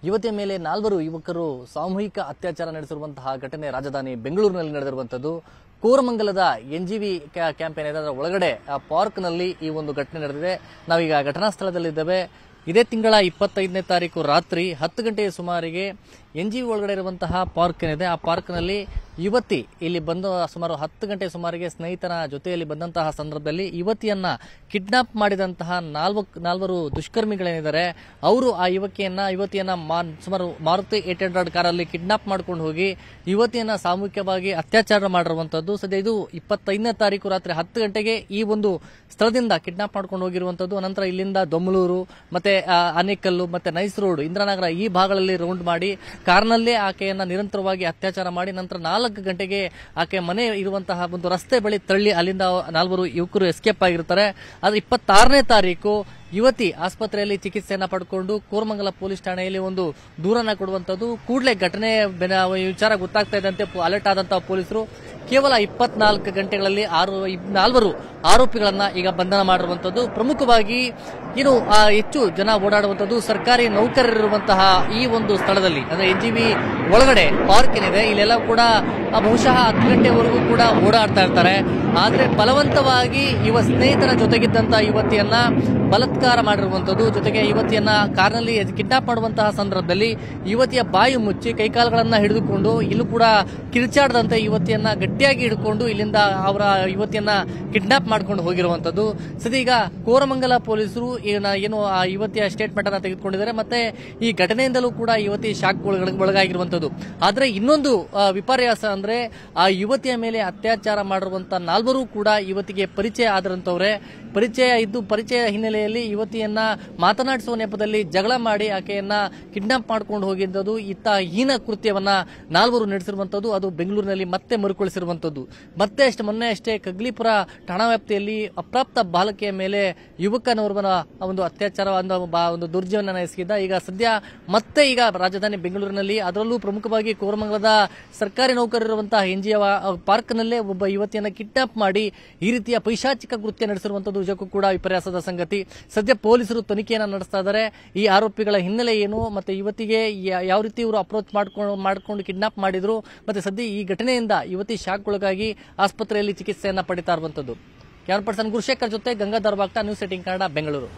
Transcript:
ಯುವತಿಯ ಮೇಲೆ 4 ಯುವಕರು ಸಾಮೂಹಿಕ ಅತ್ಯಾಚಾರ ನಡೆಸಿರುವಂತಹ ಘಟನೆ ರಾಜಧಾನಿ ಬೆಂಗಳೂರಿನಲ್ಲಿ ನಡೆದಿರುವಂತದ್ದು. ಕೋರಮಂಗಲದ ಎನ್ಜಿವಿ ಕ್ಯಾಂಪ್ ಏನಿದೆ ಅದರ ಒಳಗಡೆ ಆ ಪಾರ್ಕ್ನಲ್ಲಿ ಈ ಒಂದು ಘಟನೆ ನಡೆದಿದೆ. ನಾವೀಗ ಘಟನಾ ಸ್ಥಳದಲ್ಲಿದ್ದೇವೆ. ಇದೇ ತಿಂಗಳ 25ನೇ ತಾರೀಕು ರಾತ್ರಿ 10 ಗಂಟೆಯ ಸುಮಾರಿಗೆ ಎನ್ಜಿವಿ ಒಳಗಡೆ ಇರುವಂತಹ ಪಾರ್ಕ್ ಏನಿದೆ ಆ ಪಾರ್ಕ್ನಲ್ಲಿ ಯುವತಿ ಇಲ್ಲಿ ಬಂದು ಸುಮಾರು 10 ಗಂಟೆ ಸುಮಾರಿಗೆ ಸ್ನೇಹಿತರ ಜೊತೆಯಲ್ಲಿ ಬಂದಂತಹ ಸಂದರ್ಭದಲ್ಲಿ ಯುವತಿಯನ್ನ ಕಿಡ್ನಾಪ್ ಮಾಡಿದಂತಹ ನಾಲ್ವರು ದುಷ್ಕರ್ಮಿಗಳೇನಿದ್ದಾರೆ ಅವರು ಆ ಯುವತಿಯನ್ನ ಸುಮಾರು ಮಾರುತಿ 800 ಕಾರಲ್ಲಿ ಕಿಡ್ನಾಪ್ ಮಾಡ್ಕೊಂಡು ಹೋಗಿ ಯುವತಿಯನ್ನ ಸಾಮೂಹಿಕವಾಗಿ ಅತ್ಯಾಚಾರ ಮಾಡಿರುವಂತದ್ದು. ಸದ್ಯ ಇದು 25ನೇ ತಾರೀಕು ರಾತ್ರಿ 10 ಗಂಟೆಗೆ ಈ ಒಂದು ಸ್ಥಳದಿಂದ ಕಿಡ್ನಾಪ್ ಮಾಡ್ಕೊಂಡು ಹೋಗಿರುವಂತದ್ದು. ನಂತರ ಇಲ್ಲಿಂದ ದೊಮ್ಮಲೂರು ಮತ್ತೆ ಆನೇಕಲ್ಲು ಮತ್ತೆ ನೈಸ್ ರೋಡ್ ಇಂದ್ರಾನಗರ ಈ ಭಾಗಗಳಲ್ಲಿ ರೌಂಡ್ ಮಾಡಿ ಕಾರ್ನಲ್ಲೇ ಆಕೆಯನ್ನ ನಿರಂತರವಾಗಿ ಅತ್ಯಾಚಾರ ಮಾಡಿ ನಂತರ 4 ಗಂಟೆಗೆ ಆಕೆ ಮನೆ ಇರುವಂತಹ ಒಂದು ರಸ್ತೆ ಬಳಿ ತಳ್ಳಿ ಅಲ್ಲಿಂದ 4 ಯುವಕರು ಎಸ್ಕೇಪ್ ಆಗಿರ್ತಾರೆ. ಆದ್ರೆ 26ನೇ ತಾರೀಕು ಯುವತಿ ಆಸ್ಪತ್ರೆಯಲ್ಲಿ ಚಿಕಿತ್ಸೆಯನ್ನ ಪಡ್ಕೊಂಡು ಕೋರಮಂಗಲ ಪೊಲೀಸ್ ಠಾಣೆಯಲ್ಲಿ ಒಂದು ದೂರನ್ನ ಕೊಡುವಂತದ್ದು. ಕೂಡಲೇ ಘಟನೆ ವಿಚಾರ ಗೊತ್ತಾಗ್ತಾ ಇದ್ದಂತೆ ಅಲರ್ಟ್ ಆದಂತಹ ಪೊಲೀಸರು ಕೇವಲ 24 ಗಂಟೆಗಳಲ್ಲಿ 4 ಆರೋಪಿಗಳನ್ನ ಈಗ ಬಂಧನ ಮಾಡಿರುವಂತದ್ದು. ಪ್ರಮುಖವಾಗಿ ಏನು ಹೆಚ್ಚು ಜನ ಓಡಾಡುವಂತದ್ದು ಸರ್ಕಾರಿ ನೌಕರರಿರುವಂತಹ ಈ ಒಂದು ಸ್ಥಳದಲ್ಲಿ ಅಂದ್ರೆ ಎನ್ಜಿವಿ ಒಳಗಡೆ ಪಾರ್ಕ್ ಏನಿದೆ ಇಲ್ಲೆಲ್ಲ ಕೂಡ ಬಹುಶಃ 10 ಗಂಟೆವರೆಗೂ ಕೂಡ ಓಡಾಡ್ತಾ ಇರ್ತಾರೆ. ಆದ್ರೆ ಬಲವಂತವಾಗಿ ಸ್ನೇಹಿತರ ಜೊತೆಗಿದ್ದಂತಹ ಯುವತಿಯನ್ನ ಬಲಾತ್ಕಾರ ಮಾಡಿರುವಂತದ್ದು. ಜೊತೆಗೆ ಯುವತಿಯನ್ನ ಕಾರ್ನಲ್ಲಿ ಕಿಡ್ನಾಪ್ ಮಾಡುವಂತಹ ಸಂದರ್ಭದಲ್ಲಿ ಯುವತಿಯ ಬಾಯಿ ಮುಚ್ಚಿ ಕೈಕಾಲುಗಳನ್ನ ಹಿಡಿದುಕೊಂಡು ಇಲ್ಲೂ ಕೂಡ ಕಿರ್ಚಾಡದಂತೆ ಯುವತಿಯನ್ನ ಗಟ್ಟಿಯಾಗಿ ಹಿಡ್ಕೊಂಡು ಇಲ್ಲಿಂದ ಅವರ ಯುವತಿಯನ್ನ ಕಿಡ್ನಾಪ್ ಮಾಡ್ಕೊಂಡು ಹೋಗಿರುವಂತದ್ದು. ಸದ್ಯ ಕೋರಮಂಗಲ ಪೊಲೀಸರು ಏನು ಆ ಯುವತಿಯ ಸ್ಟೇಟ್ಮೆಂಟ್ ಅನ್ನ ತೆಗೆದುಕೊಂಡಿದ್ದಾರೆ. ಮತ್ತೆ ಈ ಘಟನೆಯಿಂದಲೂ ಕೂಡ ಯುವತಿ ಶಾಕ್ ಒಳಗಾಗಿರುವಂತದ್ದು. ಆದ್ರೆ ಇನ್ನೊಂದು ವಿಪರ್ಯಾಸ ಅಂದ್ರೆ ಆ ಯುವತಿಯ ಮೇಲೆ ಅತ್ಯಾಚಾರ ಮಾಡಿರುವಂತಹ 4 ಕೂಡ ಯುವತಿಗೆ ಪರಿಚಯ ಆದಂತವ್ರೆ. ಪರಿಚಯ ಹಿನ್ನೆಲೆಯಲ್ಲಿ ಯುವತಿಯನ್ನ ಮಾತನಾಡಿಸುವ ನೆಪದಲ್ಲಿ ಜಗಳ ಮಾಡಿ ಆಕೆಯನ್ನ ಕಿಡ್ನಾಪ್ ಮಾಡ್ಕೊಂಡು ಹೋಗಿದ್ದು ಇತ್ತ ಹೀನ ಕೃತ್ಯವನ್ನ 4 ನಡೆಸಿರುವಂತದ್ದು. ಅದು ಬೆಂಗಳೂರಿನಲ್ಲಿ ಮತ್ತೆ ಮರುಕಳಿಸಿರುವಂತದ್ದು. ಮೊನ್ನೆ ಅಷ್ಟೇ ಕಗ್ಲಿಪುರ ಠಾಣಾ ವ್ಯಾಪ್ತಿಯಲ್ಲಿ ಅಪ್ರಾಪ್ತ ಬಾಲಕಿಯ ಮೇಲೆ ಯುವಕನೋರ್ವನ ಒಂದು ಅತ್ಯಾಚಾರ ಒಂದು ದುರ್ಜೀವನ ಎಸಗಿದ್ದ. ಈಗ ಸದ್ಯ ಮತ್ತೆ ಈಗ ರಾಜಧಾನಿ ಬೆಂಗಳೂರಿನಲ್ಲಿ ಅದರಲ್ಲೂ ಪ್ರಮುಖವಾಗಿ ಕೋರಮಂಗಲದ ಸರ್ಕಾರಿ ನೌಕರರಿರುವಂತಹ ಎನ್ಜಿಒ ಪಾರ್ಕ್ನಲ್ಲೇ ಒಬ್ಬ ಯುವತಿಯನ್ನ ಕಿಡ್ನಾಪ್ ಮಾಡಿ ಈ ರೀತಿಯ ಪೈಶಾಚಿಕ ಕೃತ್ಯ ನಡೆಸಿರುವಂತದ್ದು ನಿಜಕ್ಕೂ ಕೂಡ ವಿಪರ್ಯಾಸದ ಸಂಗತಿ. ಸದ್ಯ ಪೊಲೀಸರು ತನಿಖೆಯನ್ನ ನಡೆಸ್ತಾ ಇದ್ದಾರೆ. ಈ ಆರೋಪಿಗಳ ಹಿನ್ನೆಲೆ ಏನು ಮತ್ತೆ ಯುವತಿಗೆ ಯಾವ ರೀತಿ ಇವರು ಅಪ್ರೋಚ್ ಮಾಡ್ಕೊಂಡು ಕಿಡ್ನಾಪ್ ಮಾಡಿದ್ರು ಮತ್ತೆ ಸದ್ಯ ಈ ಘಟನೆಯಿಂದ ಯುವತಿ ಶಾಕ್ ಒಳಗಾಗಿ ಆಸ್ಪತ್ರೆಯಲ್ಲಿ ಚಿಕಿತ್ಸೆಯನ್ನ ಪಡಿತಾ ಇರುವಂತದ್ದು. ಕ್ಯಾಮರಾ ಪರ್ಸನ್ ಗುರುಶೇಖರ್ ಜೊತೆ ಗಂಗಾಧರ್ ಬಾಗ್ಟಾ, ನ್ಯೂಸ್ 18 ಕನ್ನಡ, ಬೆಂಗಳೂರು.